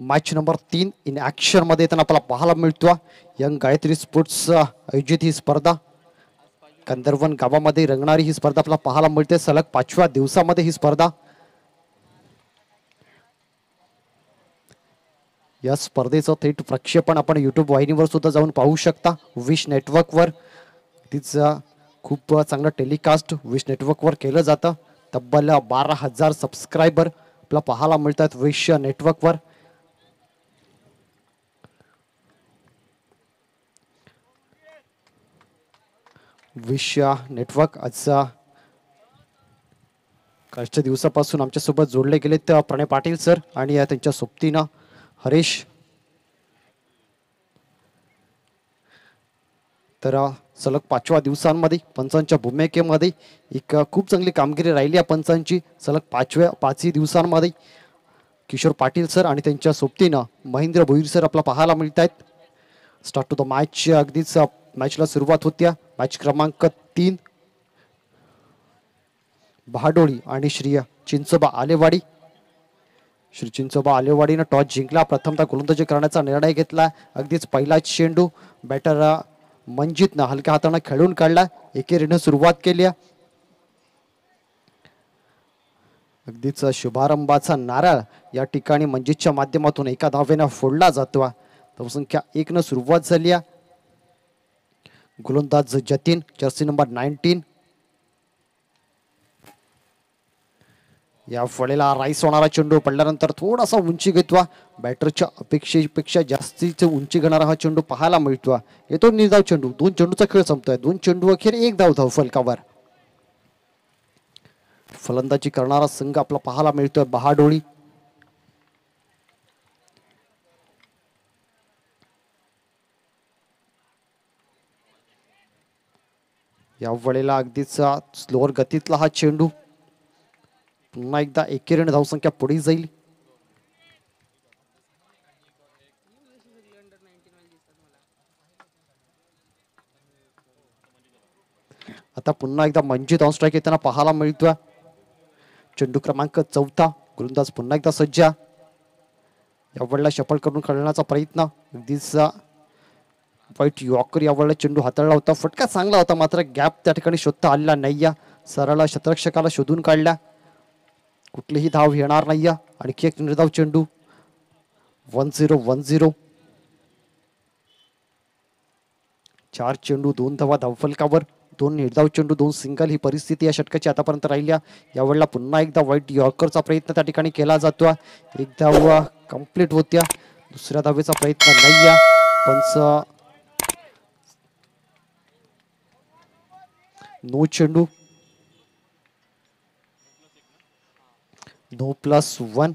Match number 3 in action मध्ये येताना आपल्याला पाहायला मिळतो. यंग गायत्री स्पोर्ट्स आयोजित ही स्पर्धा कंदरवन गावामध्ये रंगणारी ही स्पर्धा आपल्याला पाहायला मिळते. सलग 5व्या दिवसामध्ये ही स्पर्धा. या स्पर्धेचं थेट प्रक्षेपण आपण YouTube वाहिनीवर सुद्धा जाऊन पाहू शकता. विश नेटवर्कवर तिचं खूप चांगलं टेलिकास्ट विश नेटवर्कवर केलं जातं. तब्बल 12,000 सबस्क्रायबर आपल्याला पाहायला मिळतात विश नेटवर्कवर. विश नेटवर्क आज कालच्या दिवसापासून आमच्यासोबत जोडले गेलेत प्रणय पाटील सर आणि त्यांच्या सोबतीनं हरेश. तर सलग 5व्या दिवसांमध्ये पंचांच्या भूमिकेमध्ये एक खूप चांगली कामगिरी राहिली आहे पंचांची. सलग 5ही दिवसांमध्ये किशोर पाटील सर आणि त्यांच्या सोबतीनं महेंद्र भोईर सर आपल्याला पाहायला मिळत आहेत. Start to the match. अगदीच मॅचला सुरुवात होत्या. मॅच क्रमांक 3 बहाडोळी आणि श्री चिंचोबा आलेवाडी. श्री चिंचोबा आलेवाडीनं टॉस जिंकला. प्रथमतः गोलंदाजी करण्याचा निर्णय घेतला. अगदीच पहिला चेंडू बॅटर मंजितनं हलक्या हाताने खेळून काढला. एकेरीनं सुरुवात केली. अगदीच शुभारंभाचा नारळ या ठिकाणी मंजितच्या माध्यमातून एका धावेनं फोडला जातो. धावसंख्या 1 सुरुवात झाली. गोलंदाज जतीन जर्सी नंबर 19. या फळेला राईस होणारा चेंडू पडल्यानंतर थोडासा उंची घेतवा. बॅटरच्या अपेक्षेपेक्षा जास्तीची उंची घेणारा हा चेंडू पाहायला मिळतो. येतो निर्धाव चेंडू. 2 चेंडूचा खेळ संपतोय. 2 चेंडू अखेर 1 धाव फलकावर. फलंदाजी करणारा संघ आपला पाहायला मिळतोय बहाडोळी. या वेळेला अगदीच स्लोअर गतीतला हा चेंडू. पुन्हा एकदा एकेरीने धावसंख्या पुढे जाईल. आता पुन्हा एकदा मंजित ऑन स्ट्राईक येताना पाहायला मिळतोय. चेंडू क्रमांक 4. गोलंदाज पुन्हा एकदा सज्ज. यावेळेला शफल करून खेळण्याचा प्रयत्न. अगदीच वाईट यॉर्कर यावेळेला चेंडू हाताळला होता. फटका चांगला होता मात्र गॅप त्या ठिकाणी शोधता आलेला नाही. सरळ शतरक्षकाला शोधून काढल्या. कुठलीही धाव येणार नाही. आणखी एक निर्धाव चेंडू. 1-0. 4 चेंडू 2 धावा धावफलकावर. 2 निर्धाव चेंडू 2 सिंगल ही परिस्थिती या षटकाची आतापर्यंत राहिल्या. यावेळेला पुन्हा एकदा वाईट यॉर्करचा प्रयत्न त्या ठिकाणी केला जातो. एक धाव कंप्लीट होत्या. दुसऱ्या धावेचा प्रयत्न नाही. पंच नो चेंडू. No+1.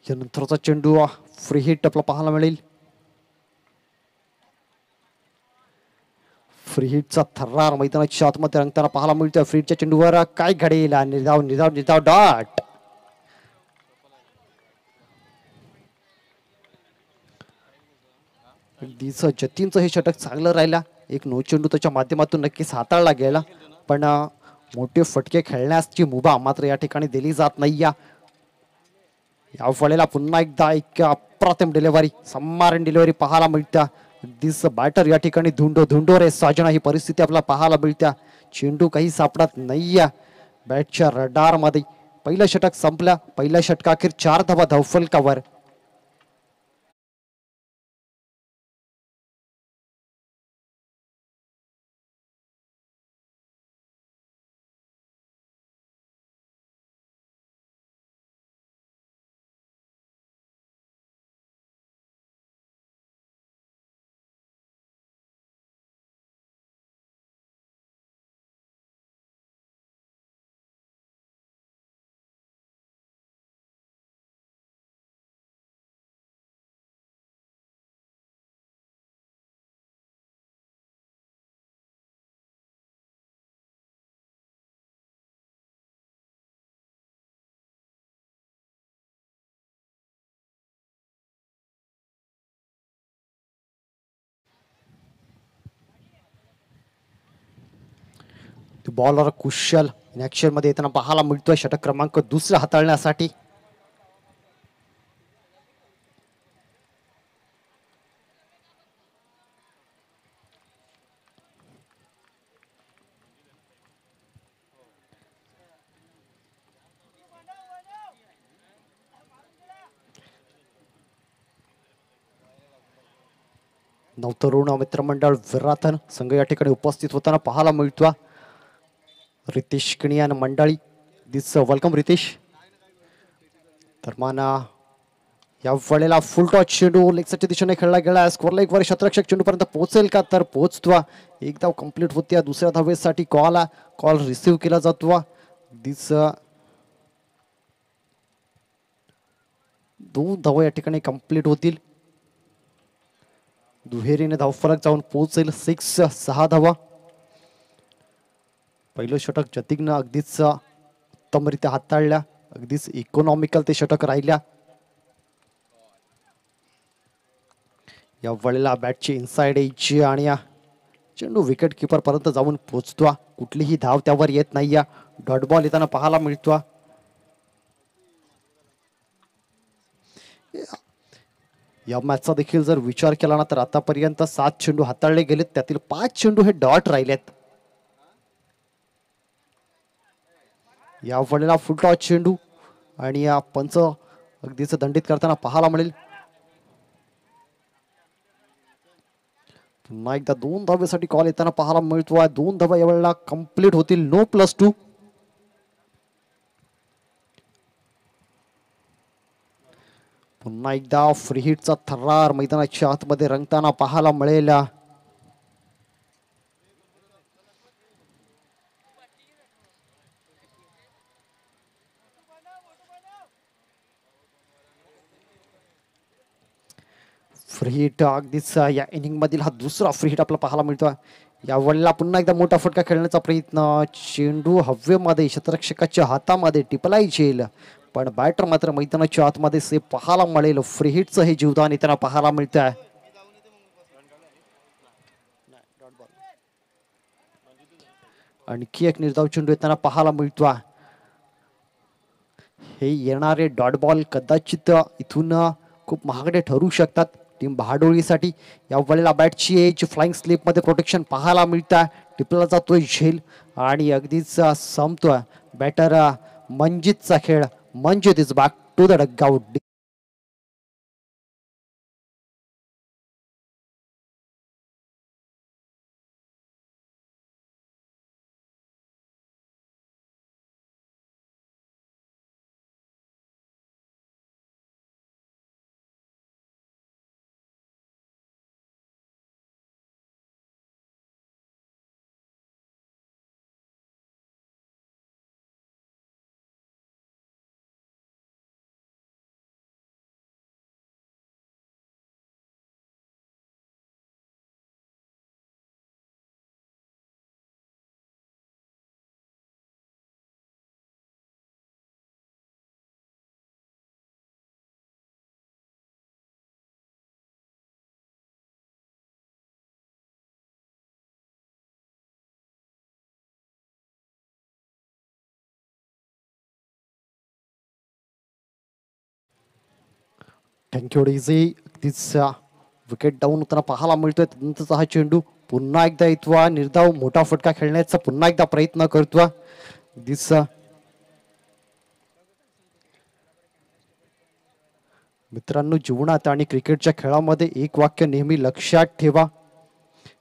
यानंतरचा चेंडू फ्री हिट आपला पाहायला मिळेल. फ्री हिटचा थर्रार मैदानाच्या आतमध्ये रंगताना पाहायला मिळतोय. फ्री हिटच्या चेंडूवर काय घडेल. निर्धाव डॉट. अगदीच जतीनचं हे षटक चांगलं राहिला. एक नो चेंडू त्याच्या माध्यमातून नक्कीच हाताळला गेला. पण मोठे फटके खेळण्याची मुभा मात्र या ठिकाणी दिली जात नाही. या फळेला पुन्हा एकदा एक अप्रतिम डिलिव्हरी सम्मारण डिलिव्हरी पाहायला मिळत्या. अगदीच बॅटर या ठिकाणी धुंडो रे साजना ही परिस्थिती आपल्याला पाहायला मिळत्या. चेंडू काही सापडत नाही. बॅटच्या रडार मध्ये पहिलं षटक संपलं. पहिल्या षटकाखेर 4 धावा धावफलकावर. बॉलर कुशल इन मध्ये येताना पाहायला मिळतोय षटक क्रमांक दुसरा हाताळण्यासाठी. नवतरुण मित्रमंडळ विराथन संघ या ठिकाणी उपस्थित होताना पाहायला मिळतोय. रितेश किणियान मंडळी दिस वेलकम रितेश. तर माना या वेळेला फुल टॉच चेंडू लेगच्या दिशेने खेळला गेला. स्कोअरला एक वर शतरक्षक चेंडू पर्यंत पोहोचेल का, तर पोहोचतो. एक धाव कंप्लीट होती. दुसऱ्या धावेसाठी कॉल रिसीव्ह केला जातो. दिस 2 धावा या ठिकाणी कंप्लीट होतील. दुहेरीने धावफलक जाऊन पोहोचेल 6 धावा. पहिलं षटक जतिकनं अगदीच उत्तमरित्या हाताळल्या. अगदीच इकॉनॉमिकल ते षटक राहिल्या. या वेळेला बॅटची इनसाइड एज आणि चेंडू विकेट किपर पर्यंत जाऊन पोहोचतो. कुठलीही धाव त्यावर येत नाही. डॉट बॉल येताना पाहायला मिळतो. या मॅचचा देखील जर विचार केला ना तर आतापर्यंत 7 चेंडू हाताळले गेलेत. त्यातील 5 चेंडू हे डॉट राहिलेत. या वेळेला फुल टॉच चेंडू आणि या पंच अगदीच दंडित करताना पाहायला मिळेल. पुन्हा एकदा 2 धावेसाठी कॉल येताना पाहायला मिळतो. 2 धावा या वेळेला कंप्लीट होतील. नो +2. पुन्हा एकदा फ्री हिटचा थरार मैदानाच्या आतमध्ये रंगताना पाहायला मिळेल. फ्री हिट अगदीच या इनिंग मधील हा दुसरा फ्री हिट आपल्याला पाहायला मिळतो. या वेळेला पुन्हा एकदा मोठा फटका खेळण्याचा प्रयत्न. चेंडू हवेमध्ये क्षेत्ररक्षकाच्या हातामध्ये टिपलाई येईल, पण बॅटर मात्र मैदानाच्या आतमध्ये सेफ पाहायला मिळेल. फ्री हिटचं हे जीवदान येताना पाहायला मिळत आहे. आणखी एक निर्धाव चेंडू येताना पाहायला मिळतो. हे येणारे डॉट बॉल कदाचित इथून खूप महागडे ठरू शकतात टीम बहाडोळीसाठी. या वेळेला बॅटची एज फ्लाइंग स्लिप मध्ये प्रोटेक्शन पाहायला मिळतं. टिपला जातोय झेल आणि अगदीच संपतोय. बॅटर मंजितचा खेळ. Manjeet is back to the dugout. Thank you डीझी. अगदीच विकेट डाऊन होताना पाहायला मिळतोय. नंतरचा हा चेंडू पुन्हा एकदा येतो. निर्धाव मोठा फटका खेळण्याचा पुन्हा एकदा प्रयत्न करतो. दिस मित्रांनो, जीवनात आणि क्रिकेटच्या खेळामध्ये एक वाक्य नेहमी लक्षात ठेवा.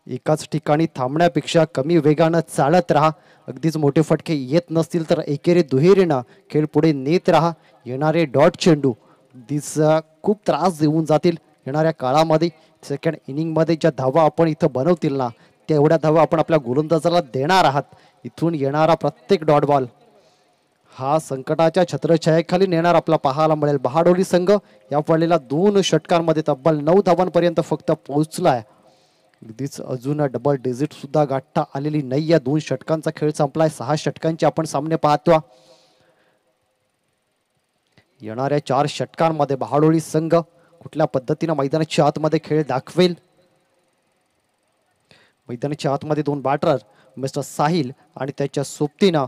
एकाच ठिकाणी थांबण्यापेक्षा कमी वेगानं चालत राहा. अगदीच मोठे फटके येत नसतील तर एकेरी दुहेरीनं खेळ पुढे नेत राहा. येणारे डॉट चेंडू अगदीच खूप त्रास देऊन जातील येणाऱ्या काळामध्ये. सेकंड इनिंगमध्ये ज्या धावा आपण इथं बनवतील ना, तेवढ्या धावा आपण आपल्या गोलंदाजाला देणार आहात. इथून येणारा प्रत्येक डॉट बॉल हा संकटाच्या छत्रछायेखाली नेणार आपला पाहायला मिळेल. बहाडोली संघ या वेळेला 2 षटकांमध्ये तब्बल 9 धावांपर्यंत फक्त पोहोचलाय. अगदीच अजून डबल डिजिट सुद्धा गाठता आलेली नाही. या 2 षटकांचा खेळ संपलाय. 6 षटकांचे आपण सामने पाहतो. येणाऱ्या 4 षटकांमध्ये बहाडोळी संघ कुठल्या पद्धतीने मैदानाच्या आतमध्ये खेळ दाखवेल. मैदानाच्या आतमध्ये 2 बॅटर मिस्टर साहिल आणि त्याच्या सोबतीनं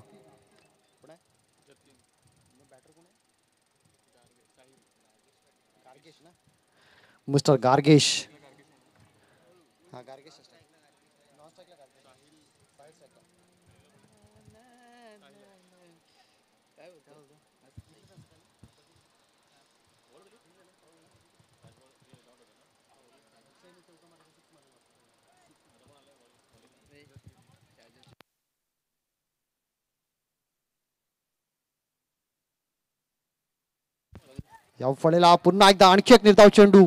मिस्टर गार्गेश. या फळीला पुन्हा एकदा आणखी एक निर्धाव चेंडू.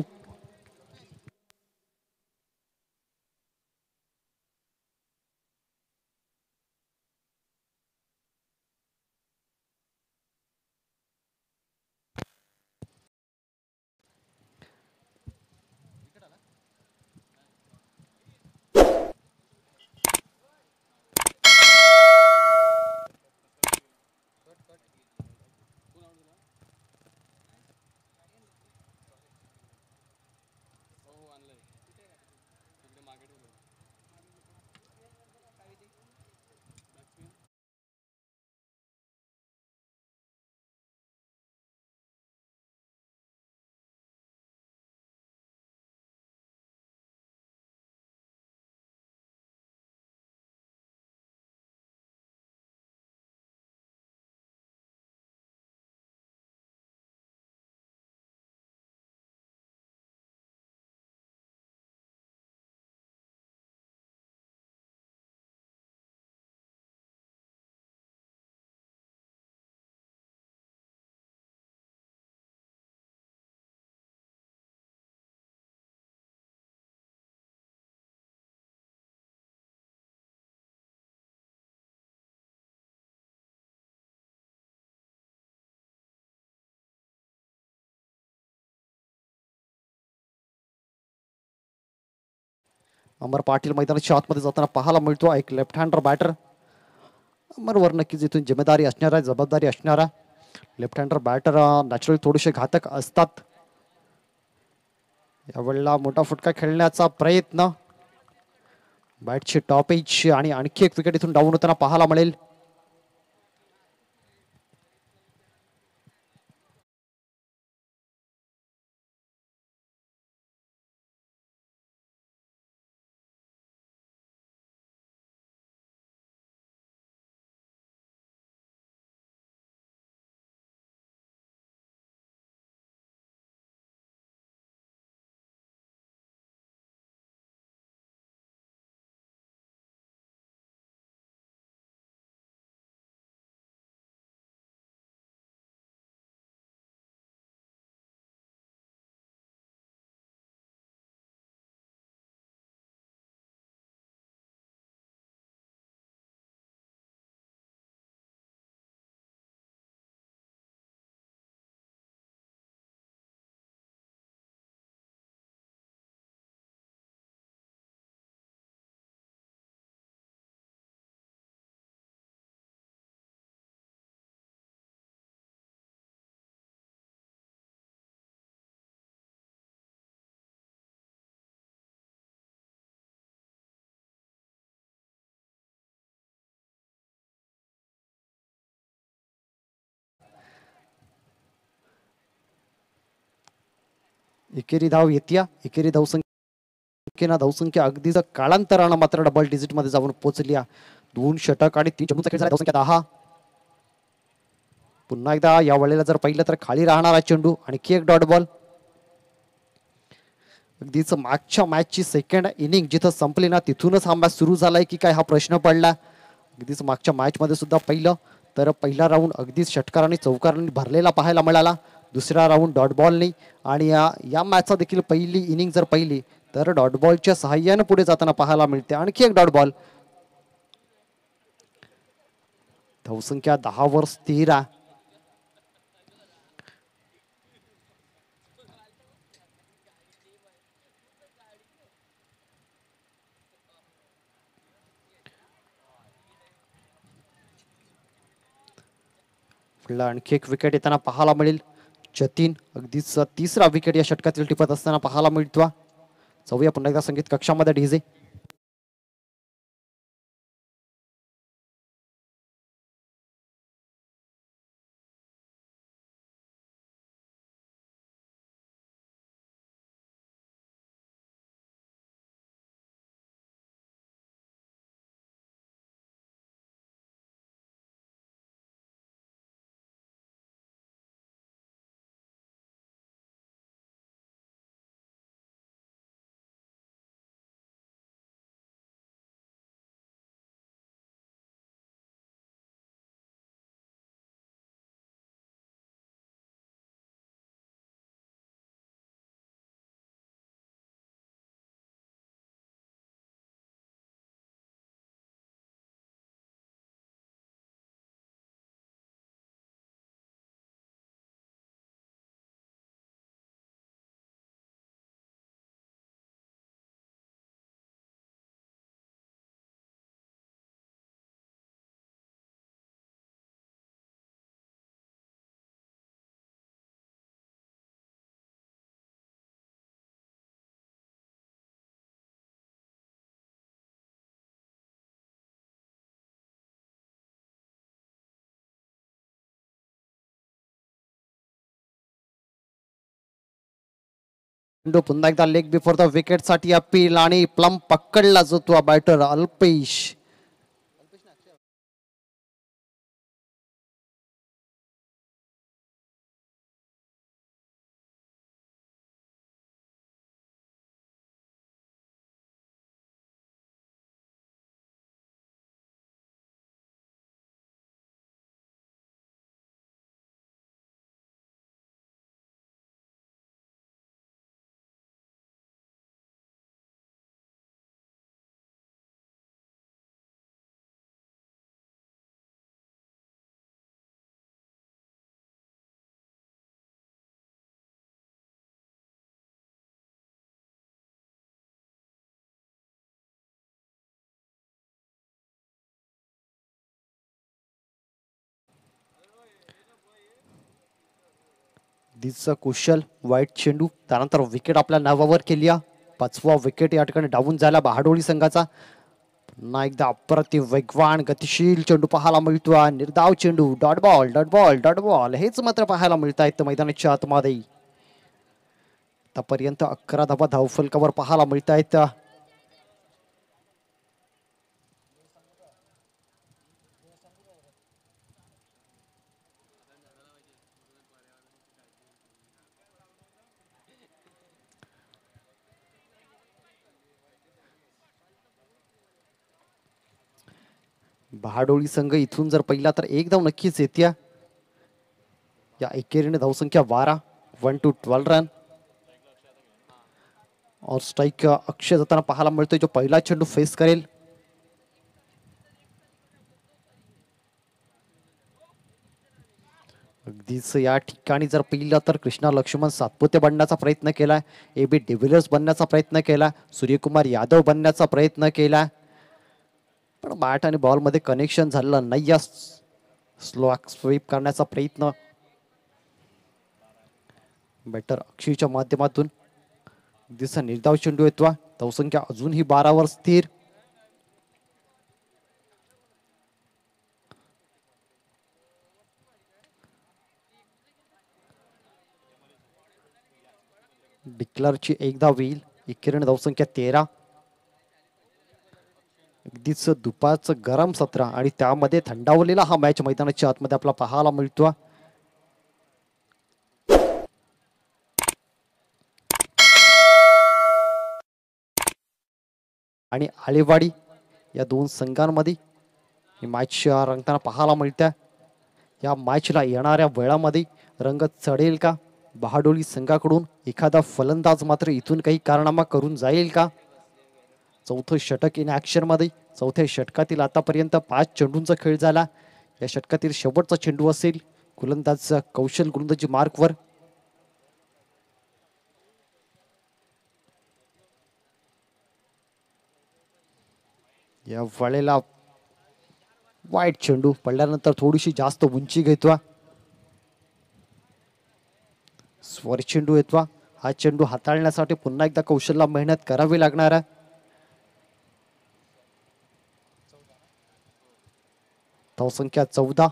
अमर पाटील मैदानाच्या आतमध्ये जाताना पाहायला मिळतो. एक लेफ्ट हँडर बॅटर. अमरवर नक्कीच इथून जिम्मेदारी असणार आहे, जबाबदारी असणार आहे. लेफ्ट हँडर बॅटर नॅचरली थोडेसे घातक असतात. यावेळेला मोठा फटका खेळण्याचा प्रयत्न. बॅटची टॉप एज आणि आणखी एक विकेट इथून डाऊन होताना पाहायला मिळेल. एकेरी धाव येत्या. एकेरी धावसंख्या अगदीच काळांतरानं मात्र डबल डिजिट मध्ये जाऊन पोहोचली. 2 षटक आणि 3 चेंडूचा खेळ झाला. धावसंख्या 10. पुन्हा एकदा या वेळेला जर पाहिलं तर खाली राहणारा चेंडू. आणखी एक डॉट बॉल. अगदीच मागच्या मॅचची सेकंड इनिंग जिथं संपली ना तिथूनच हा मॅच सुरू झालाय की काय हा प्रश्न पडला. अगदीच मागच्या मॅच मध्ये सुद्धा पाहिलं तर पहिला राऊंड अगदीच षटकारांनी चौकारांनी भरलेला पाहायला मिळाला. दुसरा राऊंड डॉट बॉलनी आणि या मॅचचा देखील पहिली इनिंग जर पाहिली तर डॉट बॉलच्या सहाय्याने पुढे जाताना पाहायला मिळते. आणखी एक डॉट बॉल. धावसंख्या 10 वर स्थिर. आणखी एक विकेट येताना पाहायला मिळेल. जतीन अगदीच तिसरा विकेट या षटकातील टिपत असताना पाहायला मिळतो. जाऊया पुन्हा एकदा संगीत कक्षामध्ये डीजे. पुन्हा एकदा लेग बिफोर द विकेट साठी अपील आणि प्लम पकडला जातो बॅटर अल्पेश. दिसचा कुशल वाईट चेंडू त्यानंतर विकेट आपल्या नावावर केली. 5वा विकेट या ठिकाणी डाऊन झाला बहाडोळी संघाचा. पुन्हा एकदा अप्रतिम वेगवान गतिशील चेंडू पाहायला मिळतो. निर्धाव चेंडू dot ball dot ball dot ball हेच मात्र पाहायला मिळत आहेत मैदानाच्या आतमध्ये. आतापर्यंत 11 धावा धावफलकावर पाहायला मिळत आहेत. बहाडोळी संघ इथून जर पहिला तर एक धाव नक्कीच येत्या. या एकेरीने धावसंख्या 12 1 to 12 रन. और स्ट्राइक अक्षय जाताना पाहायला मिळतोय जो पहिला चेंडू फेस करेल. अगदीच या ठिकाणी जर पाहिलं तर कृष्णा लक्ष्मण सातपुते बनण्याचा प्रयत्न केलाय. AB डिव्हिलियर्स बनण्याचा प्रयत्न केला. सूर्यकुमार यादव बनण्याचा प्रयत्न केला. पण बॅट आणि बॉल मध्ये कनेक्शन झालं नाही. स्लो स्वीप करण्याचा प्रयत्न बॅटर अक्षयच्या माध्यमातून. दिसा निर्धाव चेंडू येतो. धावसंख्या अजूनही 12 वर स्थिर. डिक्लरची एक धाव येईल. एकेरीने धावसंख्या 13. अगदीच दुपारचं गरम सत्र आणि त्यामध्ये थंडावलेला हा मॅच मैदानाच्या आतमध्ये आपला पाहायला मिळतो. आणि आळेवाडी या दोन संघांमध्ये ही मॅच रंगताना पाहायला मिळते. या मॅचला येणाऱ्या वेळामध्ये रंगत चढेल का? बहाडोली संघाकडून एखादा फलंदाज मात्र इथून काही कारनामा करून जाईल का? चौथं षटक इन ऍक्शन मध्ये. चौथ्या षटकातील आतापर्यंत 5 चेंडूंचा खेळ झाला. या षटकातील शेवटचा चेंडू असेल गोलंदाज कौशल गोलंदाजी मार्कवर. या वेळेला वाईट चेंडू पडल्यानंतर थोडीशी जास्त उंची घेतवा. स्वर चेंडू येतवा. हा चेंडू हाताळण्यासाठी पुन्हा एकदा कौशलला मेहनत करावी लागणार आहे. धावसंख्या 14.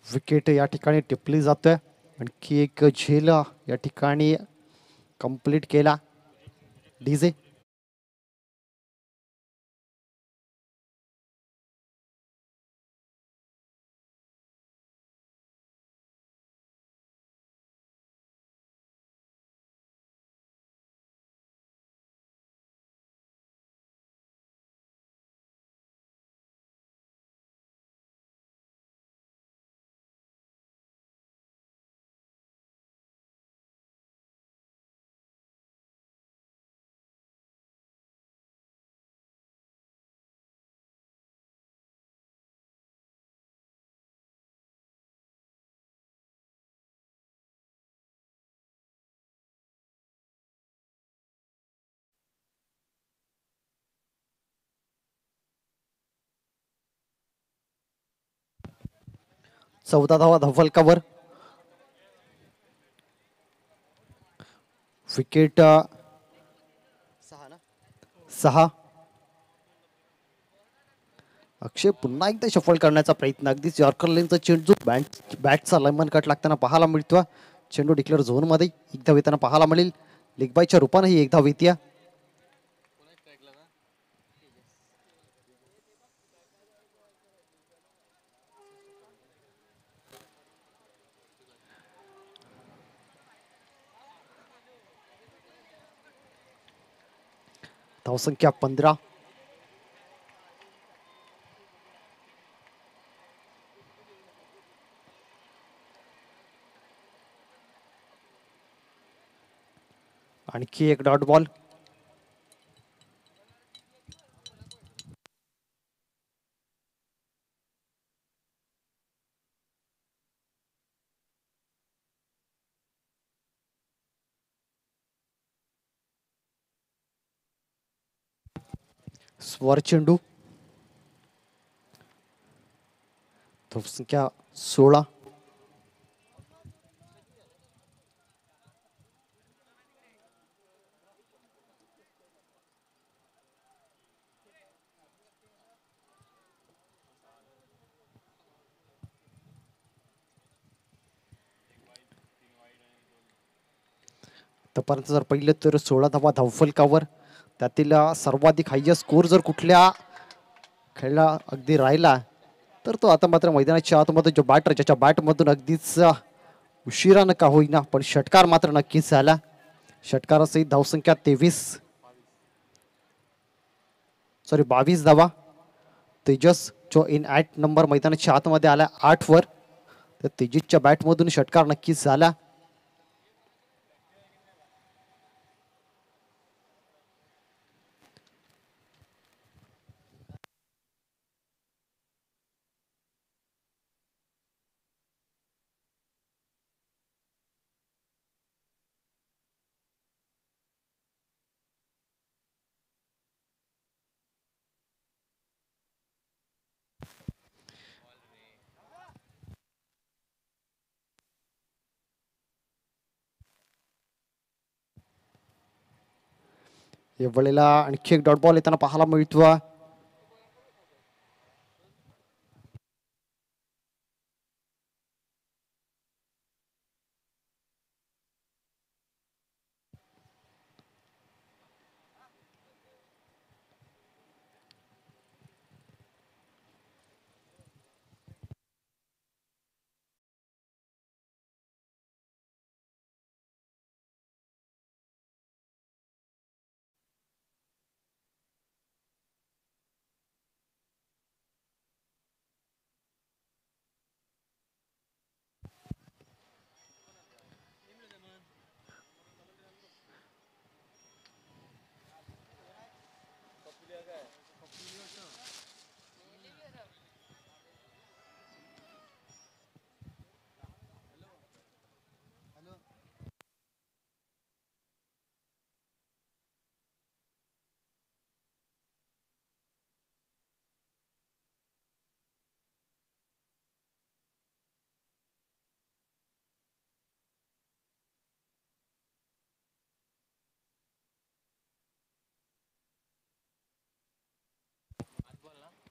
विकेट या ठिकाणी टिपली जातोय. आणखी एक झेल या ठिकाणी कंप्लीट केला. डीजे चौदा धावा धावफलकावर. विकेट 6. अक्षय पुन्हा एकदा शफल करण्याचा प्रयत्न, अगदीच यॉर्कर लेनचा चेंडू बॅटचा लेमन कट लागताना पाहायला मिळतो. चेंडू डिक्लेअर झोन मध्ये एक धाव येताना पाहायला मिळेल. लेगबायच्या रूपाने ही एक धाव येते. धावसंख्या 15. आणखी एक डॉट बॉल. स्वर चेंडू. धावसंख्या 16. आतापर्यंत जर पहिले तर 16 धावा धावफलकावर. त्यातील सर्वाधिक हायस्ट स्कोर जर कुठल्या खेळला अगदी राहिला तर तो आता मात्र मैदानाच्या आतमध्ये जो बॅटर ज्याच्या बॅटमधून अगदीच उशिरानं का होईना पण षटकार मात्र नक्कीच झाला. षटकारासहित धावसंख्या 22 धावा. तेजस जो इन ॲट नंबर मैदानाच्या आतमध्ये आला 8 वर. तर तेजसच्या बॅटमधून षटकार नक्कीच झाला. या वेळेला आणखी एक डॉट बॉल येताना पाहायला मिळतो.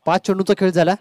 पाच चेंडूचा खेळ झाला.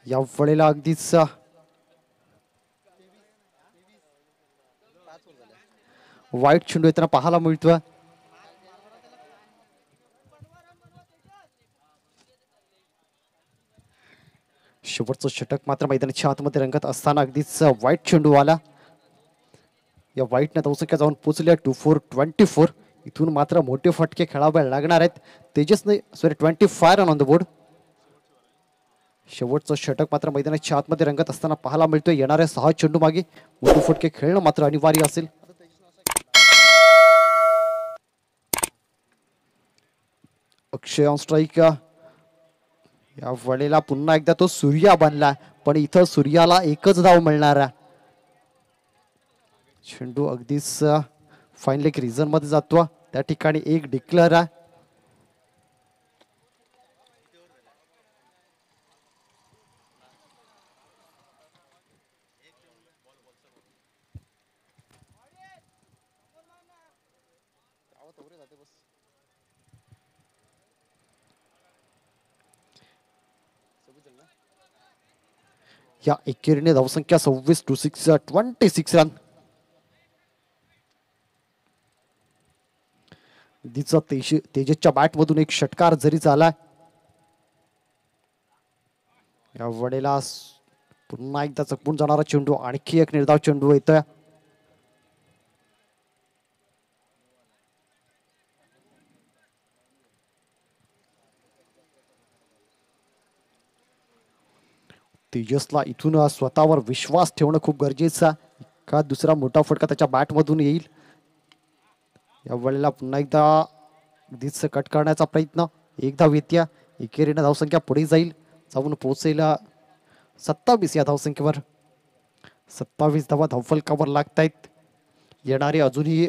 या वेळेला अगदीच वाईट चेंडू येताना पाहायला मिळतोय. शेवटचं षटक मात्र मैदानाच्या आतमध्ये रंगत असताना अगदीच वाईट चेंडू आला. या वाईटने धावसंख्या जाऊन पोहोचल्या 24-24. इथून मात्र मोठे फटके खेळावे लागणार आहेत. तेजसने 25 रन ऑन द बोर्ड. शेवटचं षटक मात्र मैदानाच्या आतमध्ये रंगत असताना पाहायला मिळतोय. येणाऱ्या 6 चेंडू मागे मोठे फटके खेळणं मात्र अनिवार्य असेल. अक्षय ऑन स्ट्राईक. या वेळेला पुन्हा एकदा तो सूर्या बनला, पण इथं सूर्याला एकच धाव मिळणार. चेंडू अगदीच फाईन लेग रिझन मध्ये जातो. त्या ठिकाणी एक डिक्लेअर आहे. या एकेरीने धावसंख्या 26 रन. तेजसच्या बॅटमधून एक षटकार जरी झाला. या वेळेला पुन्हा एकदा चकपून जाणारा चेंडू, आणखी एक निर्धाव चेंडू येतोय. तेजसला इथून स्वतःवर विश्वास ठेवणं खूप गरजेचं आहे. का दुसरा मोठा फटका त्याच्या बॅटमधून येईल. या वेळेला पुन्हा एकदा अगदीच कट करण्याचा प्रयत्न. एक धाव येत्या. एकेरीनं धावसंख्या पुढे जाईल, जाऊन पोहोचेल 27 या धावसंख्येवर. 27 धावा धावफलकावर लागतायत. येणारे अजूनही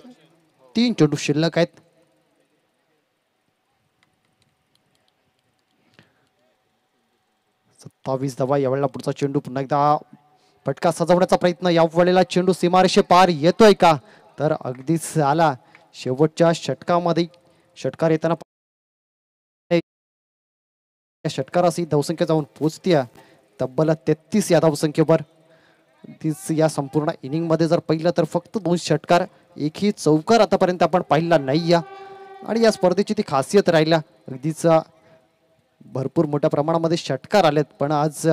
3 चेंडू शिल्लक आहेत. सत्तावीस धावा. यावेळेला पुढचा चेंडू पुन्हा एकदा फटका सजवण्याचा प्रयत्न. या वेळेला चेंडू सीमारेषे पार येतोय का, तर अगदीच आला. शेवटच्या षटकामध्ये षटकार येताना षटकाराशी धावसंख्या जाऊन पोहोचते तब्बल 33 या धावसंख्येवर. या संपूर्ण इनिंग मध्ये जर पाहिलं तर फक्त 2 षटकार, एकही चौकार आतापर्यंत आपण पाहिला नाही. आणि या स्पर्धेची ती खासियत राहिल्या. अगदीच भरपूर मोठ्या प्रमाणामध्ये षटकार आलेत, पण आज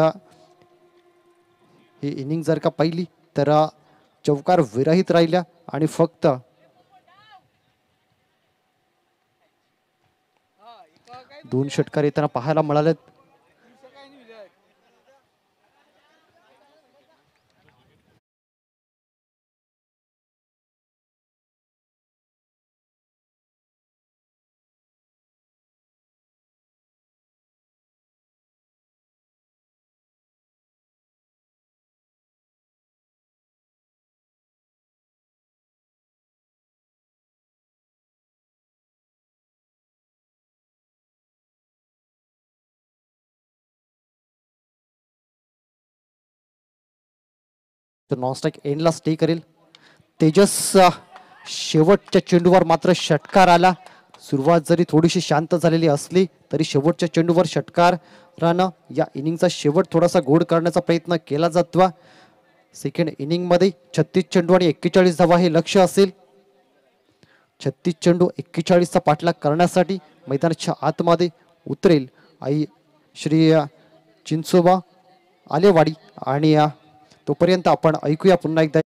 ही इनिंग जर का पाहिली तर चौकार विरहित राहिल्या आणि फक्त 2 षटकार येताना पाहायला मिळालेत. नॉनस्ट्राईक एंडला स्टे करेल. तेजस शेवटच्या चेंडूवर मात्र षटकार आला. सुरुवात जरी थोडीशी शांत झालेली असली तरी शेवटच्या चेंडूवर षटकारानं या इनिंगचा शेवट थोडासा गोड करण्याचा प्रयत्न केला जातो. सेकंड इनिंग मध्ये 36 चेंडू आणि 41 धावा हे लक्ष असेल. 36 चेंडू 41चा पाठलाग करण्यासाठी मैदानाच्या आतमध्ये उतरेल आई श्री चिंचोबा आलेवाडी. आणि तोपर्यंत आपण ऐकूया पुन्हा एकदा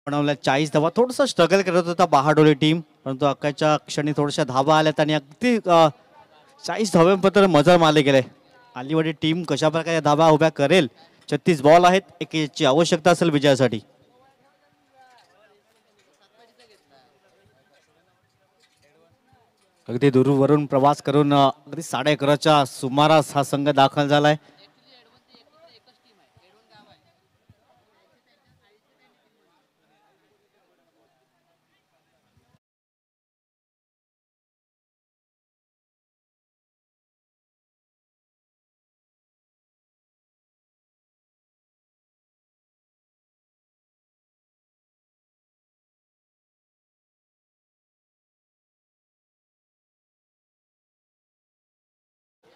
बनवल्या 40 धावा. थोडंसं स्ट्रगल करत होता बहाडोली टीम, परंतु अखेरच्या क्षणी थोड्याशा धावा आल्यात आणि अगदी 40 धाव्यांपर्यंत मजल मारले गेले. आलीवाडी टीम कशा प्रकारे धावा उभ्या करेल. 36 बॉल आहेत, एकेची आवश्यकता असेल विजयासाठी. अगदी दूरवरून प्रवास करून अगदी 11:30च्या सुमारास हा संघ दाखल झालाय.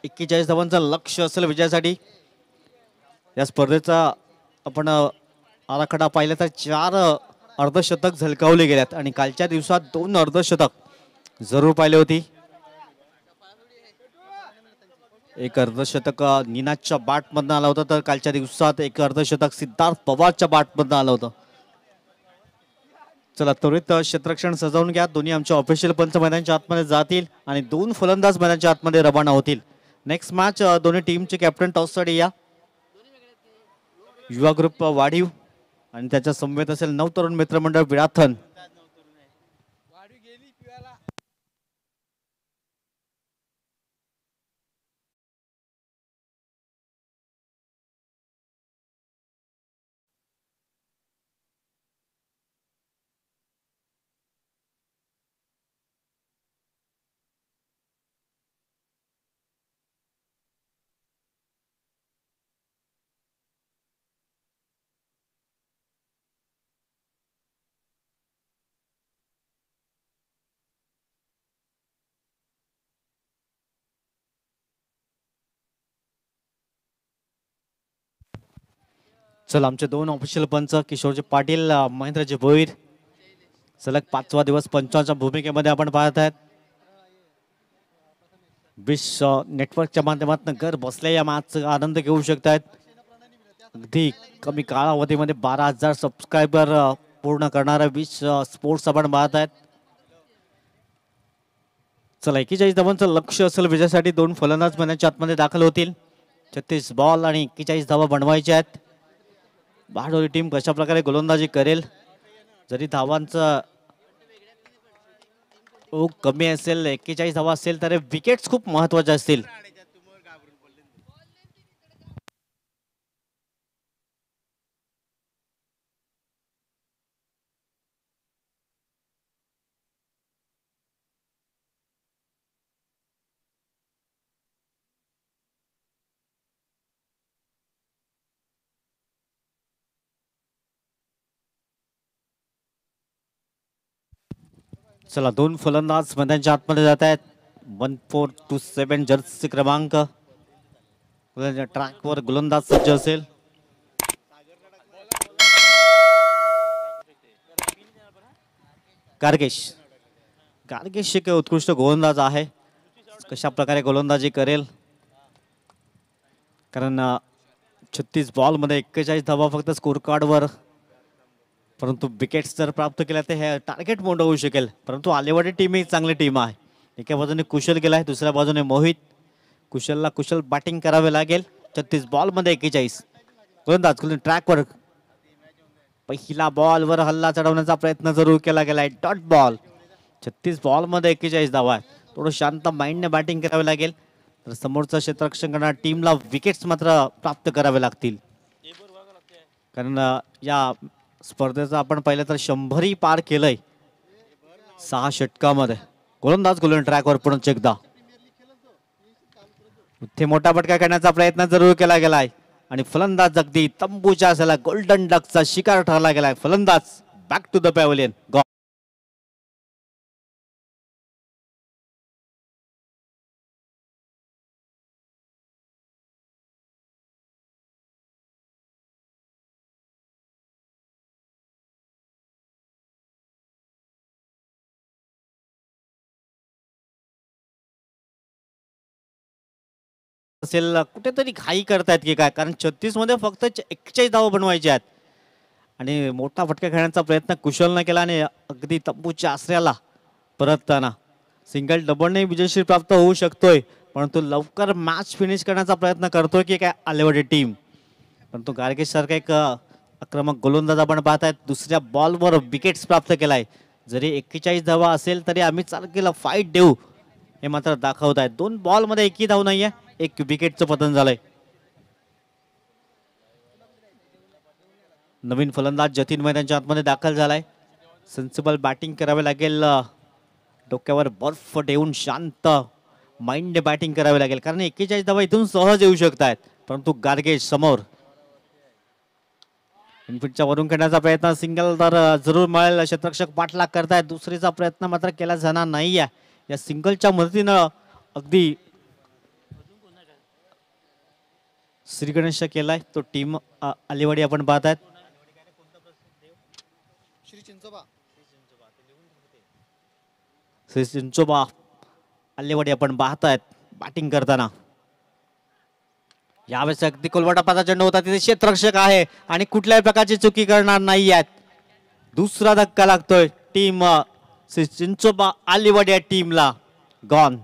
एक्केचाळीस धावांचं लक्ष असेल विजयासाठी. या स्पर्धेचा आपण आराखडा पाहिला तर 4 अर्धशतक झलकावले गेल्यात आणि कालच्या दिवसात 2 अर्धशतक जरूर पाहिले होती. एक अर्धशतक निनादच्या बॅटमधनं आलं होतं, तर कालच्या दिवसात एक अर्धशतक सिद्धार्थ पवारच्या बॅटमधनं आलं होतं. चला त्वरित क्षेत्ररक्षण सजवून घ्या. दोन्ही आमच्या ऑफिशियल पंच मैदानाच्या आतमध्ये जातील आणि 2 फलंदाज मैदानाच्या आतमध्ये रवाना होतील. नेक्स्ट मॅच दोन्ही टीमचे कॅप्टन टॉससाठी या. युवा ग्रुप वाढीव आणि त्याच्या समवेत असेल नवतरुण मित्रमंडळ विराथन. चला आमचे 2 ऑफिशियल पंच किशोरजी पाटील, महेंद्रजी भोईर. सलग 5वा दिवस पंचांच्या भूमिकेमध्ये आपण पाहत आहेत. विश नेटवर्कच्या माध्यमातून घर बसल्या या मॅचचा आनंद घेऊ शकतायत. अगदी कमी कालावधीमध्ये 12,000 सबस्क्रायबर पूर्ण करणारा विश स्पोर्ट्स आपण पाहत आहेत. चला 41 धावांचं लक्ष असेल विजयासाठी. 2 फलंदाज मैदानाच्या आतमध्ये दाखल होतील. 36 बॉल आणि 41 धावा बनवायच्या आहेत. बहाडोली टीम कशा प्रकारे गोलंदाजी करेल. जरी धावांचा कमी असेल, 41 धावा असेल, तर विकेट्स खूप महत्वाचे असतील. चला 2 फलंदाज मैदानाच्या आतमध्ये जात आहेत. 1427 जर्सी क्रमांक ट्रॅकवर गोलंदाज सज्ज असेल. गार्गेश एक उत्कृष्ट गोलंदाज आहे. कशा प्रकारे गोलंदाजी करेल, कारण 36 बॉल मध्ये 41 धावा फक्त स्कोर कार्डवर. परंतु विकेट्स जर प्राप्त केल्या तर हे टार्गेट मोठं होऊ शकेल. परंतु आलेवाडी टीम ही चांगली टीम आहे. एका बाजूने कुशल गेला आहे, दुसऱ्या बाजूने मोहित. कुशलला कुशल बॅटिंग करावे लागेल. 36 बॉल मध्ये 41 गोलंदाज ट्रॅकवर. पहिला बॉलवर हल्ला चढवण्याचा प्रयत्न जरूर केला गेलाय. Dot ball. 36 बॉल मध्ये 41 धावा आहे. थोडं शांत माइंडने बॅटिंग करावे लागेल, तर समोरचं क्षेत्ररक्षण करणाऱ्या टीमला विकेट्स मात्र प्राप्त करावे लागतील. कारण या स्पर्धेचा आपण पाहिलं तर 100 पार केलंय 6 षटकामध्ये. गोलंदाज ट्रॅकवर पुन्हा एकदा. इथे मोठा फटका करण्याचा प्रयत्न जरूर केला गेलाय आणि फलंदाज अगदी तंबूच्या असेला गोल्डन डकचा शिकार ठरला गेलाय. फलंदाज बॅक टू द पॅव्हलियन. असेल कुठेतरी घाई करतायत की काय, कारण 36 मध्ये फक्त 41 धावा बनवायच्या आहेत आणि मोठा फटका खेळण्याचा प्रयत्न कुशलनं केला आणि अगदी तंबूच्या आसऱ्याला परतताना सिंगल डबलने विजयश्री प्राप्त होऊ शकतोय, परंतु लवकर मॅच फिनिश करण्याचा प्रयत्न करतोय की काय आलेवाडी टीम. परंतु गार्गेश सारखा एक आक्रमक गोलंदाज आपण पाहतायत. दुसऱ्या बॉलवर विकेट्स प्राप्त केलाय. जरी 41 धावा असेल तरी आम्ही चालकेला फाईट देऊ हे मात्र दाखवत आहेत. 2 बॉलमध्ये एकही धाव नाहीये, 1 विकेटचं पतन झालंय. नवीन फलंदाज जतीन मैदानच्या आतमध्ये दाखल झालाय. सेन्सिबल बॅटिंग करावे लागेल. डोक्यावर बर्फ ठेवून शांत माइंड बॅटिंग करावी लागेल, कारण 41 धावा इथून सहज येऊ शकतात. परंतु गार्गेश समोर इनफिटच्या वरून खेळण्याचा प्रयत्न, सिंगल तर जरूर मिळेल. क्षेत्ररक्षक पाठलाग करतायत. दुसरीचा प्रयत्न मात्र केला जाणार नाहीये. या सिंगलच्या मदतीनं अगदी श्री गणेश केलाय तो टीम आलेवाडी आपण पाहतायत. श्री चिंचोबा आलेवाडी आपण पाहतायत बॅटिंग करताना. यावेळेस अगदी कोलवाटापाचा चेंडू होता, तिथे क्षेत्ररक्षक आहे आणि कुठल्याही प्रकारची चुकी करणार नाही आहेत. दुसरा धक्का लागतोय टीम श्री चिंचोबा आलेवाडी या टीमला. गॉन.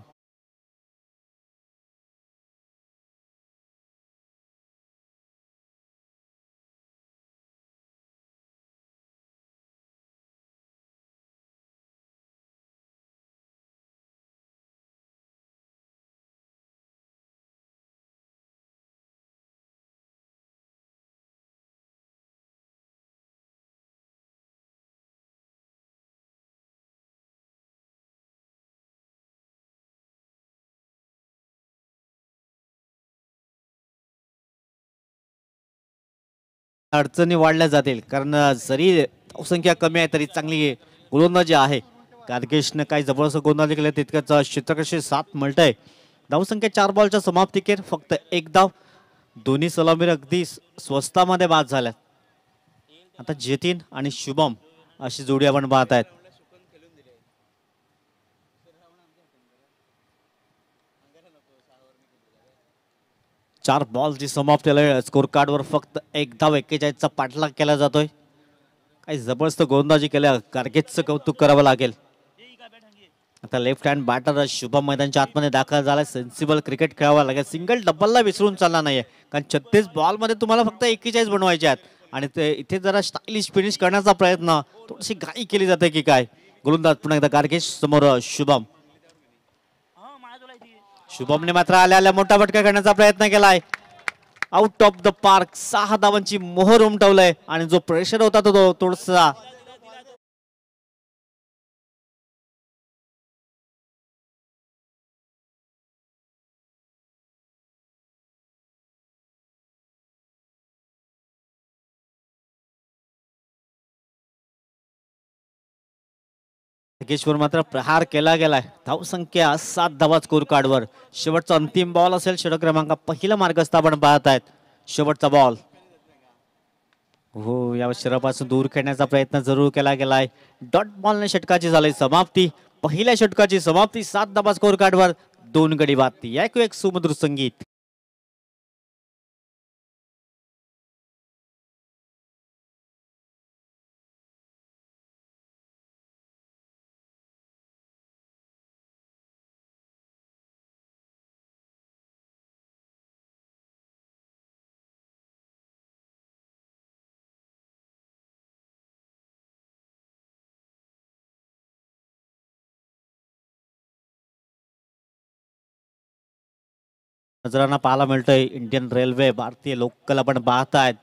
अडचणी वाढल्या जातील, कारण जरी धावसंख्या कमी आहे तरी चांगली गोलंदाजी आहे. गार्गेशनं काही जबरदस्त गोलंदाजी केली, तितकंच क्षेत्ररक्षक साथ मिळतंय. धावसंख्या 4 बॉलच्या समाप्तीखेर फक्त 1 धाव. दोन्ही सलामीर अगदी स्वस्तामध्ये बाद झाल्यात. आता जतीन आणि शुभम अशी जोडी आपण पाहत आहेत. चार बॉल जी समाप्त स्कोर कार्डवर फक्त 1 धाव. 41चा पाठलाग केला जातोय. काही जबरदस्त गोलंदाजी केल्या, गार्गेशचं कौतुक करावं लागेल. आता लेफ्ट हँड बॅटर शुभम मैदानच्या आतमध्ये दाखल झालाय. सेन्सिबल क्रिकेट खेळावं लागेल. सिंगल डबलला विसरून चालणार नाहीये, कारण 36 बॉल मध्ये तुम्हाला फक्त 41 बनवायचे आहेत. आणि ते इथे जरा स्टायलिश फिनिश करण्याचा प्रयत्न, थोडीशी घाई केली जाते की काय. गोलंदाज पुन्हा एकदा गार्गेश समोर शुभम. शुभमने मात्र आल्या आल्या मोठा फटका करण्याचा प्रयत्न केलाय. Out of the park. 6 धावांची मोहर उमटवलंय आणि जो प्रेशर होता तो थोडासा मात्र प्रहार केला गेलाय. धावसंख्या 7 धावा स्कोर कार्डवर. शेवटचा अंतिम बॉल असेल. षटक क्रमांक पहिला मार्गस्थ आपण पाहत आहेत. शेवटचा बॉल. हो, या शरीरापासून दूर खेळण्याचा प्रयत्न जरूर केला गेलाय. डॉट बॉलने षटकाची झाली समाप्ती. पहिल्या षटकाची समाप्ती. 7 धावा स्कोर कार्डवर. 2 गडी बाद. ऐकू एक सुमधुर संगीत. नजरांना पाहायला मिळतंय इंडियन रेल्वे भारतीय लोकल आपण पाहतायत.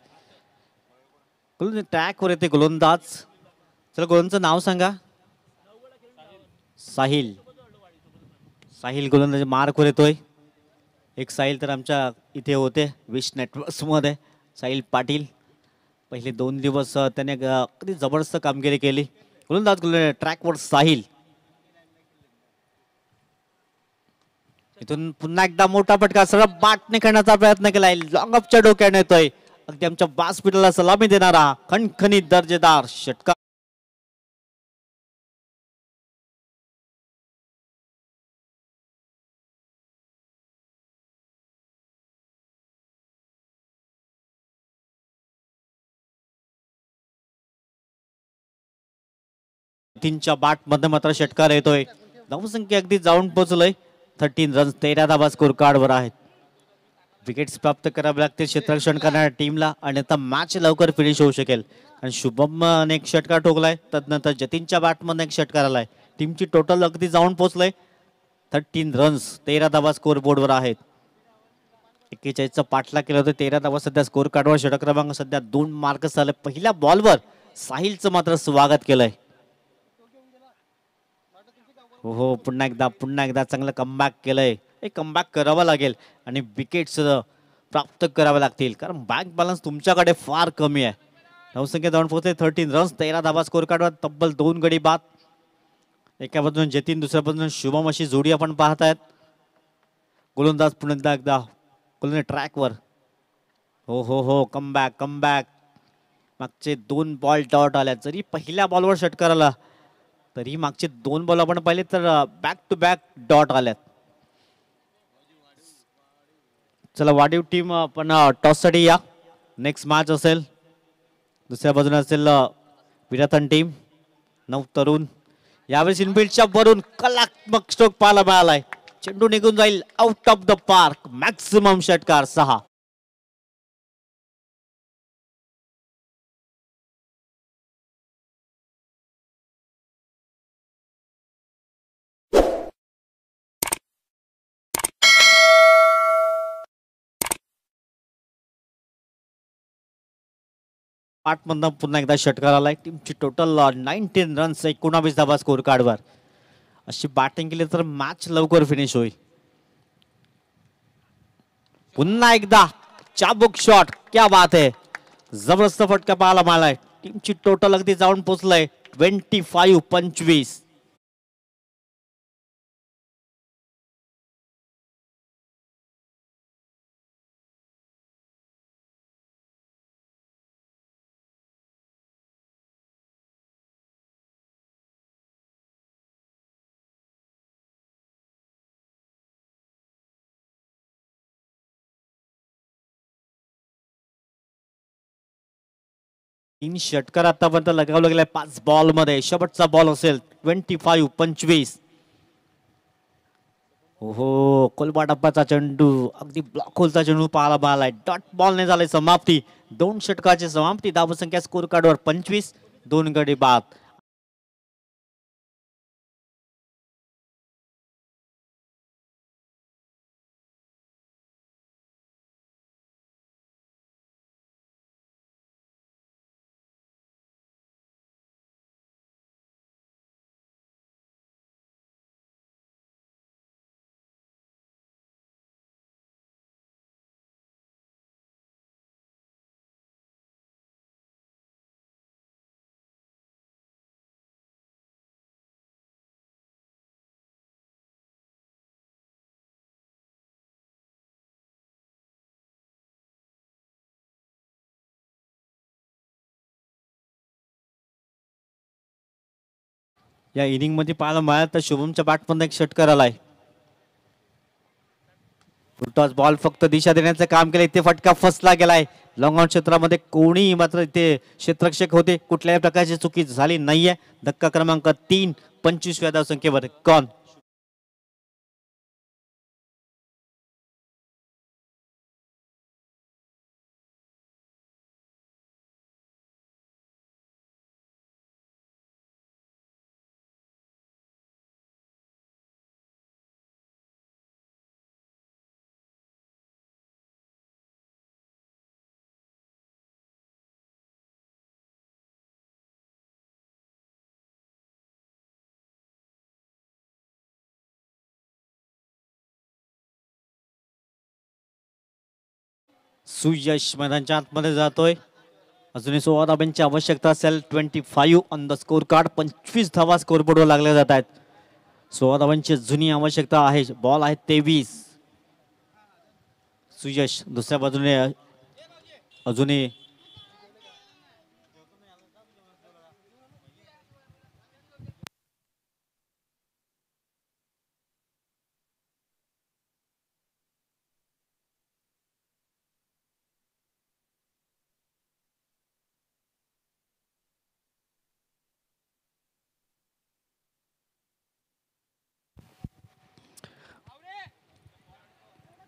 ट्रॅकवर येते गोलंदाज. चला गोलंदाजचं नाव सांगा. साहिल. साहिल गोलंदाज मार्कवर येतोय. एक साहिल तर आमच्या इथे होते विश नेटवर्क्स मध्ये. साहिल पाटील. पहिले 2 दिवस त्याने अगदी जबरदस्त कामगिरी केली. गोलंदाज ट्रॅकवर साहिल. इथून पुन्हा एकदा मोठा फटका सरळ बाटने करण्याचा प्रयत्न केलाय. लॉंग अपच्या डोक्याने येतोय. अगदी आमच्या व्यासपीठाला सलामी देणारा खणखणीत दर्जेदार षटकार. तीनच्या बाट मध्ये मात्र षटकार येतोय. धावसंख्या अगदी जाऊन पोहोचलोय. 13 रन्स 13 धावा स्कोर कार्डवर आहेत. विकेट्स प्राप्त करावे लागतील क्षेत्ररक्षण करणाऱ्या टीमला आणि आता मॅच लवकर फिनिश होऊ शकेल. कारण शुभम ने एक षटकार ठोकलाय, तदनंतर जतीनच्या बॅटमध्ये एक षटकार आलाय. टीमची टोटल अगदी जाऊन पोहोचलंय. 13 रन्स 13 धावा स्कोर बोर्डवर आहेत. 41चा पाठला केला होता. 13 धावा सध्या स्कोर कार्डवर. षटक क्रमांक सध्या 2 मार्क झाले. पहिल्या बॉलवर साहिलचं मात्र स्वागत केलंय. हो पुन्हा एकदा चांगलं कमबॅक केलंय. एक कमबॅक करावं लागेल आणि विकेट्स प्राप्त करावे लागतील कारण बँक बॅलन्स तुमच्याकडे फार कमी आहे. धावसंख्या जाऊन पोहोचते 13 रन्स 13 धावा स्कोर कार्डवर. तब्बल 2 गडी बाद. एका बाजूने जतीन, दुसऱ्या बाजूने शुभम अशी जोडी आपण पाहतायत. गोलंदाज पुन्हा एकदा ट्रॅकवर. हो कमबॅक. मागचे 2 बॉल डॉट आल्या. जरी पहिल्या बॉलवर षटकार आला तरी मागचे 2 बॉल आपण पाहिले तर बॅक टू बॅक डॉट आल्यात. चला वाढीव टीम आपण टॉस साठी या. नेक्स्ट मॅच असेल. दुसऱ्या बाजूने असेल विराथन टीम. 9 तरुण. यावेळेस इनफिल्डच्या वरून कलात्मक स्ट्रोक पाहायला मिळालाय. चेंडू निघून जाईल out of the park. Maximum षटकार 6. मधनं पुन्हा एकदा षटकार आलाय. टीमची टोटल 19 रन्स 19 धावा स्कोर कार्डवर. अशी बॅटिंग केली तर मॅच लवकर फिनिश होईल. पुन्हा एकदा चाबुक शॉट. क्या बात आहे. जबरदस्त फटका पाहायला मिळालाय. टीमची टोटल अगदी जाऊन पोहोचलाय 25. तीन षटकार आतापर्यंत लगावला गेलाय 5 बॉल मध्ये. शेवटचा बॉल असेल 25. हो कोलबा डब्बाचा चेंडू अगदी ब्लॉक होलचा चेंडू पाहायला मिळालाय. डॉट बॉलने झाले समाप्ती. 2 षटकाची समाप्ती. धावसंख्या स्कोर कार्डवर 25. 2 गडी बाद. या इनिंग मध्ये पाहायला मिळालं तर शुभमच्या बॅटमध्ये एक षटकार आलाय. टॉस बॉल फक्त दिशा देण्याचं काम केलं. इथे फटका फसला गेलाय. लॉंग ऑन क्षेत्रामध्ये कोणी मात्र इथे क्षेत्ररक्षक होते. कुठल्याही प्रकारची चुकी झाली नाहीये. धक्का क्रमांक 3. 25व्या धावसंख्येवर गॉन. सुयश मैदानच्या आतमध्ये जातोय. अजूनही 16 धाब्यांची आवश्यकता असेल. 25 ऑन द स्कोर कार्ड. 25 धावा स्कोर बोर्डवर लागल्या जात आहेत. 16 धावांची जुनी आवश्यकता आहे. बॉल आहे 23. सुयश दुसऱ्या बाजूने अजूनही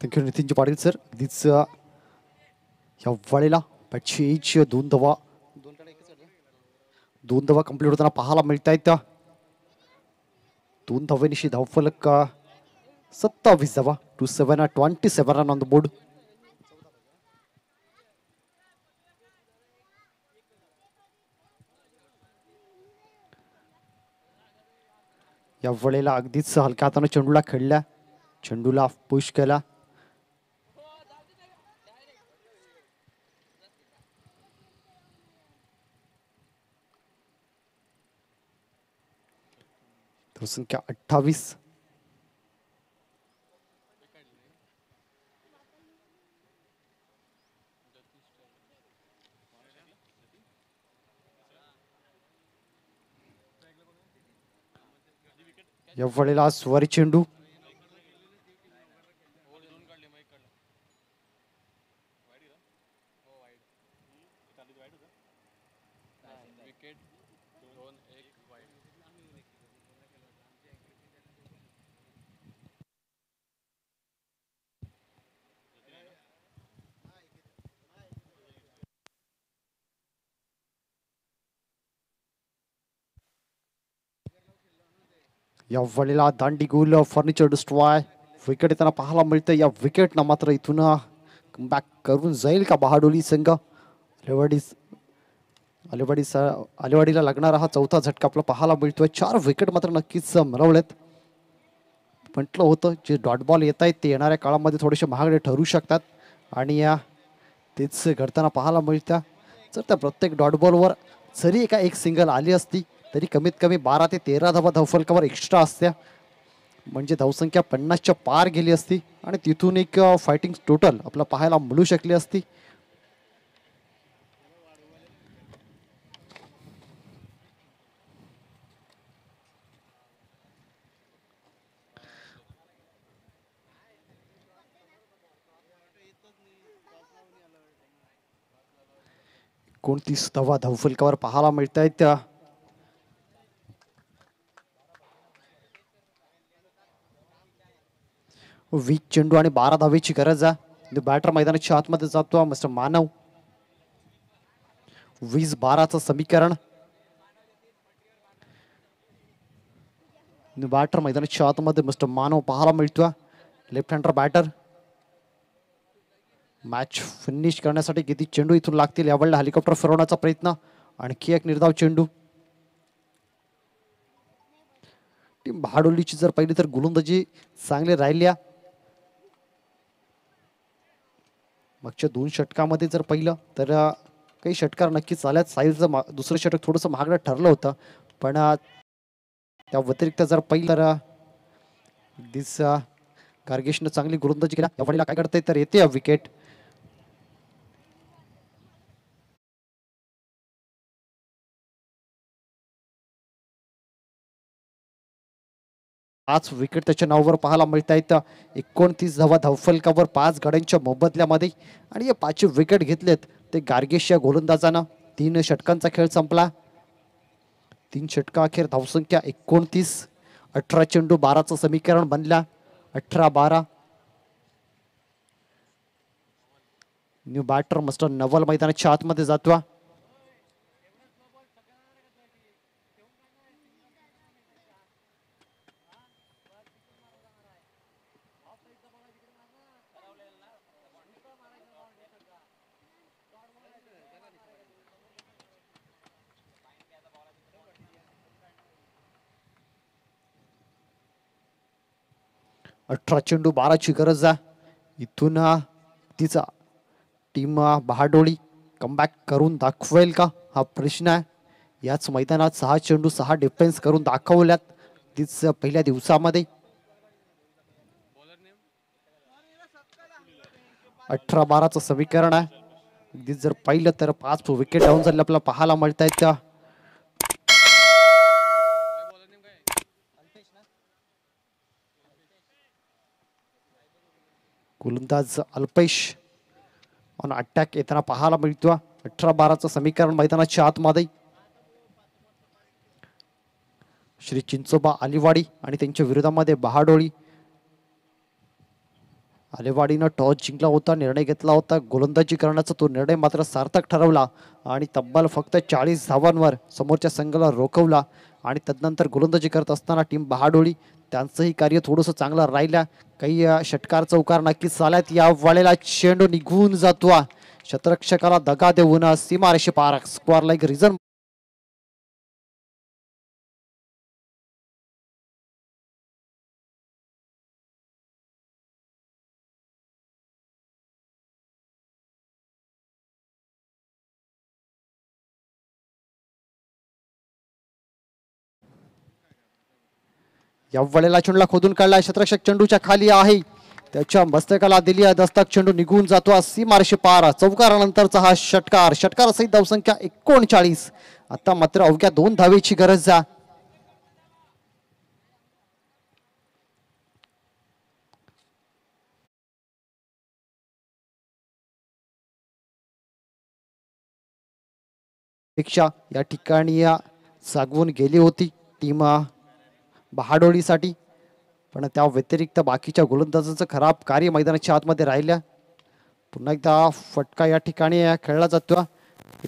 थँक्यू नितीनजी पाटील सर. अगदीच या वेळेला बॅटची एज दोन धावा कंप्लीट होताना पाहायला मिळत आहेत. 2 धावेनिशी धावफलक 27 धावा. 27 रन ऑन द बोर्ड. या वेळेला अगदीच हलक्या हाताने चेंडूला खेळल्या, चेंडूला पुश केला. संख्या 28. या वेळेला स्वारी चेंडू. या वेळेला दांडी गोल फर्निचर डिस्ट्रॉय विकेट येताना पाहायला मिळतं. या विकेटनं मात्र इथून बॅक करून जाईल का बहाडोली संघ? अलिवाडीला लागणारा हा चौथा झटका आपला पाहायला मिळतोय. 4 विकेट मात्र नक्कीच मिळवलेत. म्हटलं होतं जे डॉट बॉल येत आहेत ते येणाऱ्या काळामध्ये थोडेसे महागडे ठरू शकतात आणि या तेच घडताना पाहायला मिळतं. जर त्या प्रत्येक डॉट बॉलवर जरी एक सिंगल आली असती तरी कमीत कमी 12 ते 13 धावा धावफलकावर एक्स्ट्रा असत्या, म्हणजे धावसंख्या 50च्या पार गेली असती आणि तिथून एक फायटिंग टोटल आपला पाहायला मिळू शकली असती. कोणतीच धावा धावफलकावर पाहायला मिळत आहेत. त्या 20 चेंडू आणि 12 धावेची गरज आहे. बॅटर मैदानाच्या आतमध्ये जातो मिस्टर मानव. 20-12चं समीकरण. बॅटर मैदानाच्या आतमध्ये मिस्टर मानव पाहायला मिळतोय. Left hander batter. Match finish करण्यासाठी किती चेंडू इथून लागतील यावेळेला हेलिकॉप्टर फिरवण्याचा प्रयत्न. आणखी एक निर्धाव चेंडू. टीम बहाडोलीची जर पहिली तर गोलंदाजी चांगली राहिल्या. मागच्या 2 षटकामध्ये जर पाहिलं तर काही षटकार नक्कीच आल्यात. साईजचं दुसरं षटक थोडंसं महागडं ठरलं होतं, पण त्या व्यतिरिक्त जर पाहिलं तर अगदीच गार्गेशनं चांगली गोलंदाजी केला. यावेळेला काय करते तर येते विकेट. पाच विकेट त्याच्या नावावर पाहायला मिळत आहेत. 29 धावा धावफलकावर 5 गड्यांच्या मोबदल्यामध्ये आणि या 5 विकेट घेतलेत ते गार्गेश या गोलंदाजानं. 3 षटकांचा खेळ संपला. 3 षटका अखेर धावसंख्या 29. 18 चेंडू 12चं समीकरण बनल्या. 18-12. न्यू बॅटर मिस्टर नवल मैदानाच्या आतमध्ये जातोय. अठरा चेंडू 12ची गरज आहे. इथून तिचा टीम बहाडोली कमबॅक करून दाखवेल का हा प्रश्न आहे. याच मैदानात 6 चेंडू 6 डिफेन्स करून दाखवल्यात तीच पहिल्या दिवसामध्ये. 18-12चं समीकरण आहे. अगदी जर पाहिलं तर 5 विकेट डाऊन झाले आपल्याला पाहायला मिळत आहेत. त्या गोलंदाज अल्पेश ऑन अटॅक येताना पाहायला मिळतो. 18-12चं समीकरण मैदानाच्या आतमध्ये. श्री चिंचोबा अलिवाडी आणि त्यांच्या विरोधामध्ये बहाडोली. आलेवाडीनं टॉस जिंकला होता, निर्णय घेतला होता गोलंदाजी करण्याचा. तो निर्णय मात्र सार्थक ठरवला आणि तब्बल फक्त 40 धावांवर समोरच्या संघाला रोखवला. आणि तदनंतर गोलंदाजी करत असताना टीम बहाडोळी त्यांचंही कार्य थोडंसं चांगलं राहिलं. काही षटकार चौकार नक्कीच आल्यात. या वेळेला चेंडू निघून जातो, शतरक्षकाला दगा देऊन सीमारेषे पार. स्क्वेअरला एक रिझन या वेळेला चेंडूला खोदून काढला. शतरक्षक चेंडूच्या खाली आहे, त्याच्या मस्तकाला दिली आहे दस्तक. चेंडू निघून जातो सीमारेषे पार. चौकारानंतरचा हा षटकार. षटकार सहित धावसंख्या 39. आता मात्र अवघ्या 2 धावेची गरज आहे. पेक्षा या ठिकाणी सागवून गेली होती टीम बहाडोळीसाठी, पण त्या व्यतिरिक्त बाकीच्या गोलंदाजांचं खराब कार्य मैदानाच्या आतमध्ये राहिल्या. पुन्हा एकदा फटका या ठिकाणी खेळला जातो.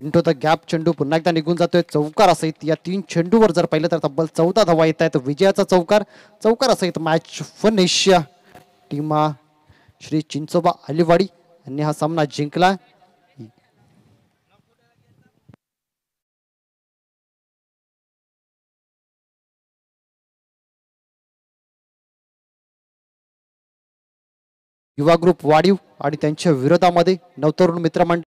इंटू द गॅप चेंडू पुन्हा एकदा निघून जातोय. चौकार असेल या 3 चेंडूवर जर पाहिलं तर तब्बल 14 धावा येत आहेत. विजयाचा चौकार. चौकार असेल match finish. Team Shri Chinchoba Alewadi यांनी हा सामना जिंकला. युवा ग्रुप वाढीव आणि त्यांच्या विरोधामध्ये नवतरुण मित्रमंडळ